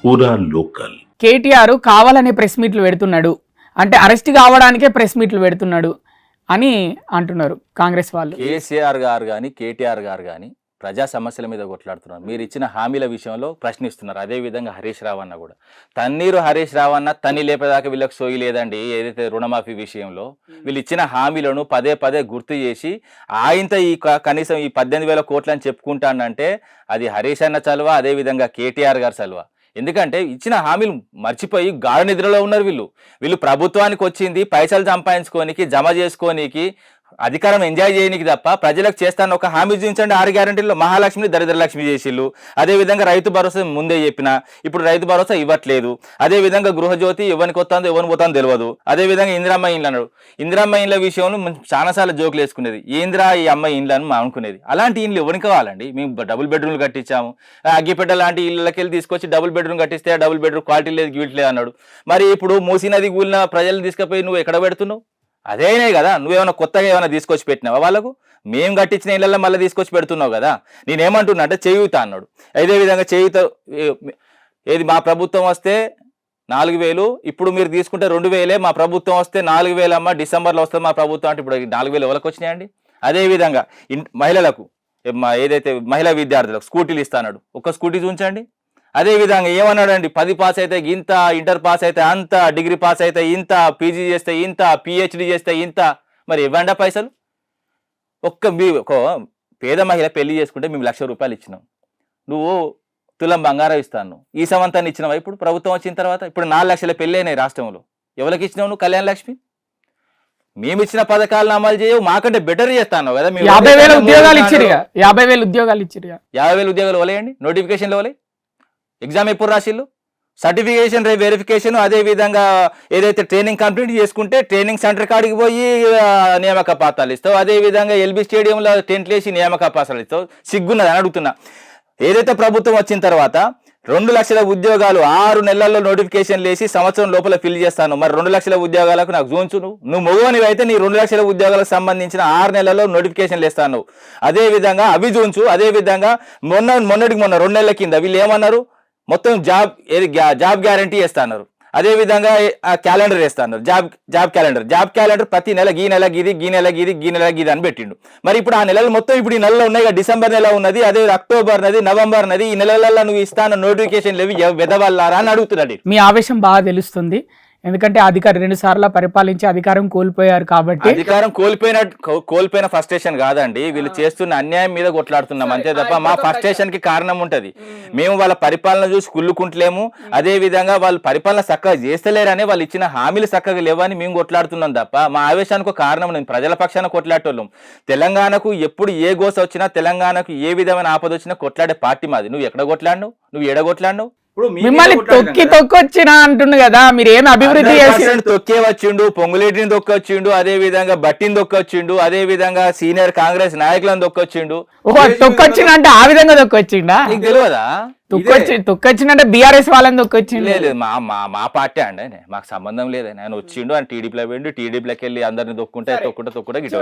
పూరా లోకల్. కేటీఆర్ కావాలనే ప్రెస్ మీట్లు పెడుతున్నాడు అంటే అరెస్ట్ కావడానికే ప్రెస్ మీట్లు పెడుతున్నాడు అని అంటున్నారు కాంగ్రెస్ వాళ్ళు. కేసీఆర్ గారు కానీ కేటీఆర్ గారు కానీ ప్రజా సమస్యల మీద కొట్లాడుతున్నారు. మీరు ఇచ్చిన హామీల విషయంలో ప్రశ్నిస్తున్నారు. అదేవిధంగా హరీష్ రావు అన్న కూడా తన్నీరు హరీష్ రావు అన్న తన్ని లేపేదాకా వీళ్ళకి సోయి లేదండి. ఏదైతే రుణమాఫీ విషయంలో వీళ్ళు ఇచ్చిన హామీలను పదే పదే గుర్తు చేసి ఆయనతో ఈ కనీసం ఈ 18,000 కోట్లు అని చెప్పుకుంటానంటే అది హరీష్ అన్న చలువ, అదేవిధంగా కేటీఆర్ గారు చలువ. ఎందుకంటే ఇచ్చిన హామీలు మర్చిపోయి గాఢ నిద్రలో ఉన్నారు వీళ్ళు ప్రభుత్వానికి వచ్చింది పైసలు సంపాదించుకోనికి, జమ చేసుకోనికి, అధికారం ఎంజాయ్ చేయనికి తప్ప ప్రజలకు చేస్తాను ఒక హామీ చూపించండి. 6 గ్యారెంటీల్లో మహాలక్ష్మిని దరిద్ర లక్ష్మి చేసిళ్ళు. అదేవిధంగా రైతు భరోసా ముందే చెప్పిన, ఇప్పుడు రైతు భరోసా ఇవ్వట్లేదు. అదేవిధంగా గృహజ్యోతి ఎవరికి వస్తుందో ఎవరికి పోతుందో తెలియదు. అదేవిధంగా ఇందిరమ్మ ఇండ్లు అన్నాడు. ఇందిరమ్మ ఇండ్ల విషయంలో చాలాసార్లు జోకులు వేసుకునేది, ఏందిరా ఈ అమ్మాయి ఇండ్లు అని అనుకునేది. అలాంటి ఇండ్లు ఎవరికి కావాలండి? మేము డబుల్ బెడ్రూమ్లు కట్టించాము. అగ్గిపెట్ట లాంటి ఇళ్ళకి వెళ్ళి తీసుకొచ్చి డబుల్ బెడ్రూమ్ కట్టిస్తే డబుల్ బెడ్రూమ్ క్వాలిటీ లేదు, గ్యూటీ లేదు అన్నాడు. మరి ఇప్పుడు మూసీ నది కూలిన ప్రజలు తీసుకుపోయి నువ్వు ఎక్కడ పెడుతున్నావు? అదేనే కదా, నువ్వేమైనా కొత్తగా ఏమైనా తీసుకొచ్చి పెట్టినావా? వాళ్ళకు మేము కట్టించిన ఇళ్ళల్లో మళ్ళీ తీసుకొచ్చి పెడుతున్నావు కదా. నేనేమంటున్నా అంటే చేయూత అన్నాడు. అదేవిధంగా చేయూత ఏది మా ప్రభుత్వం వస్తే 4,000, ఇప్పుడు మీరు తీసుకుంటే 2,000, మా ప్రభుత్వం వస్తే 4,000 అమ్మ, డిసెంబర్లో వస్తుంది మా ప్రభుత్వం అంటే ఇప్పుడు 4,000 ఎవరికి వచ్చినాయండి? అదేవిధంగా మహిళలకు ఏదైతే మహిళా విద్యార్థులకు స్కూటీలు ఇస్తాడు, ఒక్క స్కూటీ చూంచండి. అదేవిధంగా ఏమన్నాడండి, 10 పాస్ అయితే ఇంత, ఇంటర్ పాస్ అయితే అంత, డిగ్రీ పాస్ అయితే ఇంత, పీజీ చేస్తే ఇంత, పిహెచ్డి చేస్తే ఇంత. మరి ఇవ్వండి పైసలు. ఒక పేద మహిళ పెళ్లి చేసుకుంటే మేము 1,00,000 రూపాయలు ఇచ్చినాం, నువ్వు తులం బంగారం ఇస్తాను, ఈ సమంతాన్ని ఇచ్చినావా? ఇప్పుడు ప్రభుత్వం వచ్చిన తర్వాత ఇప్పుడు 4 లక్షల పెళ్ళి అయినాయి రాష్ట్రంలో. ఎవరికి ఇచ్చినావు నువ్వు? కళ్యాణ లక్ష్మి. మేము ఇచ్చిన పథకాలను అమలు చేయవు, మాకంటే బెటర్ చేస్తాను కదా. 50,000 ఉద్యోగాలు ఇచ్చారు, 50,000 ఉద్యోగాలు ఇచ్చారు. 50,000 ఉద్యోగాలు వలేయండి, నోటిఫికేషన్లు వలే. ఎగ్జామ్ ఎప్పుడు రాసిళ్ళు? సర్టిఫికేషన్ వెరిఫికేషన్, అదేవిధంగా ఏదైతే ట్రైనింగ్ కంప్లీట్ చేసుకుంటే ట్రైనింగ్ సెంటర్ కాడికి పోయి నియామక పత్రాలు ఇస్తావు. అదేవిధంగా ఎల్బీ స్టేడియంలో టెంట్లు వేసి నియామక పత్రాలు ఇస్తావు. సిగ్గున్నది అని అడుగుతున్నా. ఏదైతే ప్రభుత్వం వచ్చిన తర్వాత 2 లక్షల ఉద్యోగాలు 6 నెలల్లో నోటిఫికేషన్ వేసి సంవత్సరం లోపల ఫిల్ చేస్తాను. మరి 2 లక్షల ఉద్యోగాలకు నాకు జోన్సు. నువ్వు మగవనివి అయితే నీ 2 లక్షల ఉద్యోగాలకు సంబంధించిన 6 నెలల్లో నోటిఫికేషన్లు ఇస్తాను. అదేవిధంగా అవి జోన్సు. అదేవిధంగా మొన్నటికి 2 నెలల కింద వీళ్ళు ఏమన్నారు, మొత్తం జాబ్ గ్యారంటీ వేస్తున్నారు. అదేవిధంగా క్యాలెండర్ వేస్తున్నారు, జాబ్ క్యాలెండర్ ప్రతి నెల ఈ నెల గిది, ఈ నెల గిది, ఈ నెల గిది అని పెట్టిండు. మరి ఇప్పుడు ఆ నెలలు మొత్తం ఇప్పుడు ఈ నెలలో ఉన్నాయి. డిసెంబర్ నెల ఉన్నది, అదే అక్టోబర్ నది, నవంబర్ నది, ఈ నెలలలో నువ్వు ఇస్తాను నోటిఫికేషన్ లేవి వెదవల్లారా అని అడుగుతున్నాడు. మీ ఆవేశం బాగా తెలుస్తుంది, ఎందుకంటే అధికారి 2 సార్లు పరిపాలించి అధికారం కోల్పోయారు కాబట్టి. అధికారం కోల్పోయిన ఫ్రస్ట్రేషన్ కాదండి, వీళ్ళు చేస్తున్న అన్యాయం మీద కొట్లాడుతున్నాం అంతే తప్ప మా ఫ్రస్ట్రేషన్ కి కారణం ఉంటది. మేము వాళ్ళ పరిపాలన చూసి కుళ్ళుకుంటలేము, అదే విధంగా వాళ్ళు పరిపాలన చక్కగా చేస్తలేరని, వాళ్ళు ఇచ్చిన హామీలు చక్కగా లేవని మేము కొట్లాడుతున్నాం తప్ప మా ఆవేశానికి కారణం నేను ప్రజల పక్షాన కొట్లాడేటోళ్ళం. తెలంగాణకు ఎప్పుడు ఏ గోస వచ్చినా, తెలంగాణకు ఏ విధమైన ఆపద వచ్చినా కొట్లాడే పార్టీ మాది. నువ్వు ఎక్కడ కొట్లాడినావు? నువ్వు ఎడ కొట్లాడినావు? మిమ్మల్ని తొక్కొచ్చినా అంటుండు కదా, మీరు ఏమి అభివృద్ధి చేసి తొక్కే వచ్చిండు, పొంగులేటిని తొక్కొచ్చిండు, అదే విధంగా బట్టిని తొక్కొచ్చిండు, అదే విధంగా సీనియర్ కాంగ్రెస్ నాయకులను తొక్కొచ్చిండు. తొక్కొచ్చిన అంటే ఆ విధంగా తొక్కొచ్చిండా? నీకు తెలియదా? తొక్కొచ్చిందంటే బీఆర్ఎస్ వాళ్ళని తొక్కొచ్చిండు. లేదు, మా పార్టీ అండి, మాకు సంబంధం లేదు. ఆయన వచ్చిండు అని టీడీపీలో పోయిండు, టీడీపీలోకి వెళ్ళి అందరిని తొక్కుంటే గిట్ట.